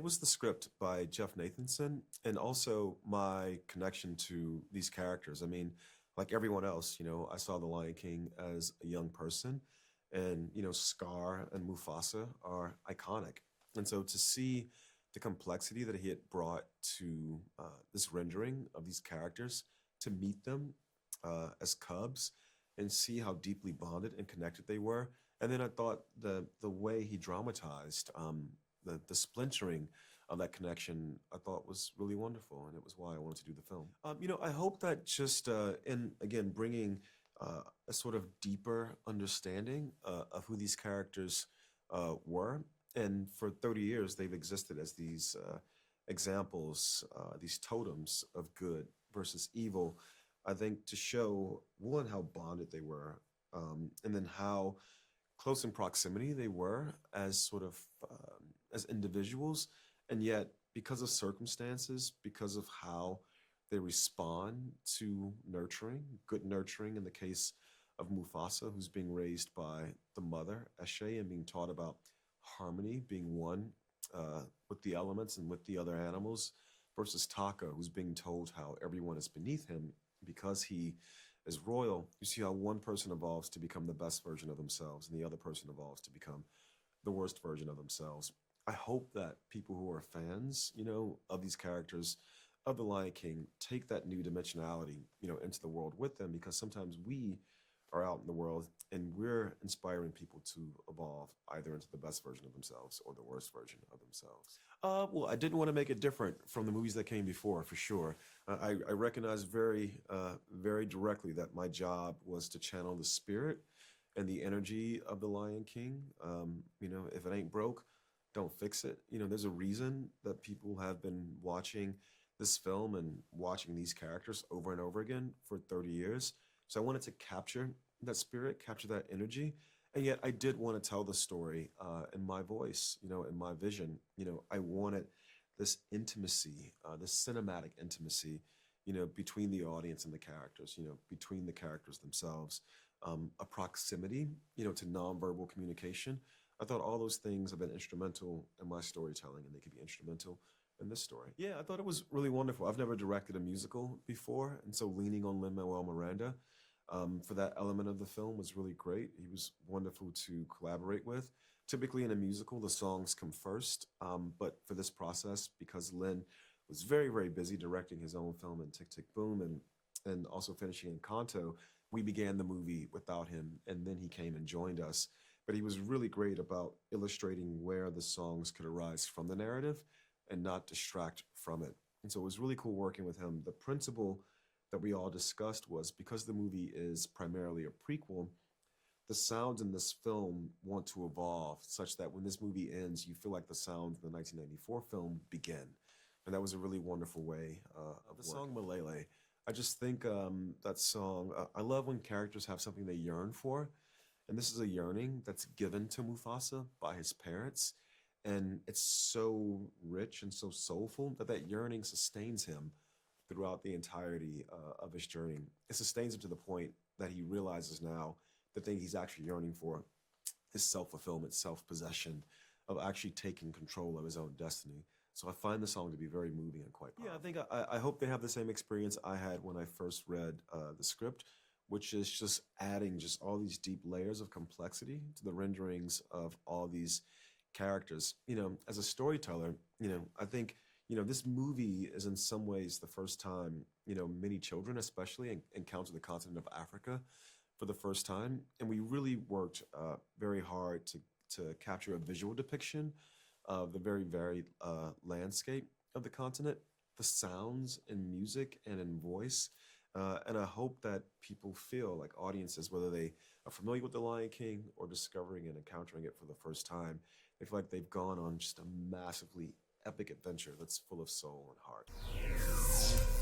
was the script by Jeff Nathanson, and also my connection to these characters. I mean, like everyone else, I saw The Lion King as a young person, and Scar and Mufasa are iconic. And so to see the complexity that he had brought to this rendering of these characters, to meet them as cubs and see how deeply bonded and connected they were. And then I thought the way he dramatized the splintering of that connection, I thought was really wonderful, and it was why I wanted to do the film. I hope that just in again bringing a sort of deeper understanding of who these characters were, and for 30 years they've existed as these examples, these totems of good versus evil. I think to show one how bonded they were, and then how close in proximity they were as sort of as individuals, and yet because of circumstances, because of how they respond to nurturing, good nurturing in the case of Mufasa, who's being raised by the mother, Eshe, and being taught about harmony, being one with the elements and with the other animals, versus Taka, who's being told how everyone is beneath him because he is royal. You see how one person evolves to become the best version of themselves, and the other person evolves to become the worst version of themselves. I hope that people who are fans, of these characters, of The Lion King, take that new dimensionality, into the world with them, because sometimes we are out in the world and we're inspiring people to evolve either into the best version of themselves or the worst version of themselves. Well, I didn't want to make it different from the movies that came before, for sure. I recognize very directly that my job was to channel the spirit and the energy of The Lion King. If it ain't broke, don't fix it. There's a reason that people have been watching this film and watching these characters over and over again for 30 years. So I wanted to capture that spirit, capture that energy, and yet I did want to tell the story in my voice, in my vision. I wanted this intimacy, this cinematic intimacy, between the audience and the characters, between the characters themselves, a proximity, to nonverbal communication. I thought all those things have been instrumental in my storytelling, and they could be instrumental in this story. Yeah, I thought it was really wonderful. I've never directed a musical before, and so leaning on Lin-Manuel Miranda for that element of the film was really great. He was wonderful to collaborate with. Typically in a musical, the songs come first, but for this process, because Lin was very busy directing his own film in Tick, Tick, Boom, and also finishing Encanto, we began the movie without him, and then he came and joined us. But he was really great about illustrating where the songs could arise from the narrative and not distract from it. And so it was really cool working with him. The principle that we all discussed was, because the movie is primarily a prequel, the sounds in this film want to evolve such that when this movie ends, you feel like the sounds in the 1994 film begin. And that was a really wonderful way of the song Malele. I just think that song, I love when characters have something they yearn for. And this is a yearning that's given to Mufasa by his parents. And it's so rich and so soulful that yearning sustains him throughout the entirety of his journey. It sustains him to the point that he realizes now the thing he's actually yearning for is self-fulfillment, self-possession, of actually taking control of his own destiny. So I find the song to be very moving and quite powerful. Yeah, I think I hope they have the same experience I had when I first read the script, which is just adding just all these deep layers of complexity to the renderings of all these characters. As a storyteller, I think, this movie is in some ways the first time, many children especially encounter the continent of Africa for the first time. And we really worked very hard to capture a visual depiction of the very varied landscape of the continent, the sounds in music and in voice. And I hope that people feel like audiences, whether they are familiar with The Lion King or discovering and encountering it for the first time, they feel like they've gone on just a massively epic adventure that's full of soul and heart.